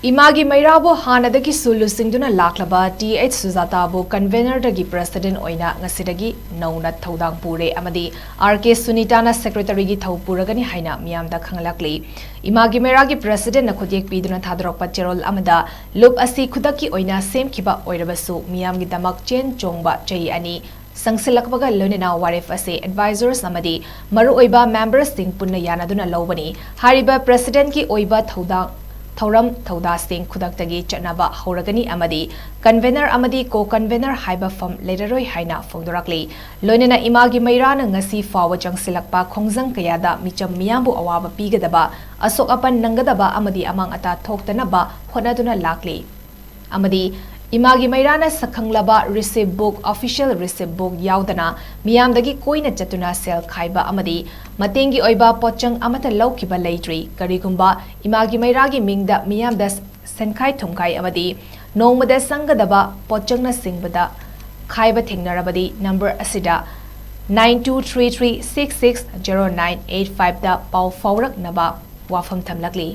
Imagi Meira bo Hanadagisu Luchingduna Laklaba TH Sujata bo Convenor Dagi President Oina NGASHIDAGI NOUNA THOUDANG pure AMADI RK SUNITA na Secretary gi thau Puragani HAINA MEEYAMDA KHANGHANLAKLI Imagi Meira gi President na khudiyek piduna thadarokpa cherol amada loop asi khudaki oina semkhiba oirabasu miyam gi damak chen chongba chai ani Sangsilakbaga lonina warif ase advisors amadi maru oiba members sing punna yanaduna lawbani hariba president ki oiba Thauram Thauda Singh Khudaktagi Chanaba Horagani Amadi Convenor Amadi Co-Convenor Haiba Fam Leraroi Haina Fongdorakli Loinena Imagi Meira na ngasi fawa jangsilakpa khongjang kayada micham miyambu awaba pigadaba asok apan nangadaba amadi amang ata thoktanaba honaduna lakli amadi Imagi Meira na sakhanglaba receipt book official receipt book yaudana miyamdagi koina chatuna sel khaiba amadi matengi oiba pochang amata laukiba leitri karigumba Imagi Meira gi mingda miyamda senkhai thumkai amadi nongmada sangadaba pochangna singbada khaiba thengnarabadi number asida 9233660985 da pau faurak naba wafam thamlakli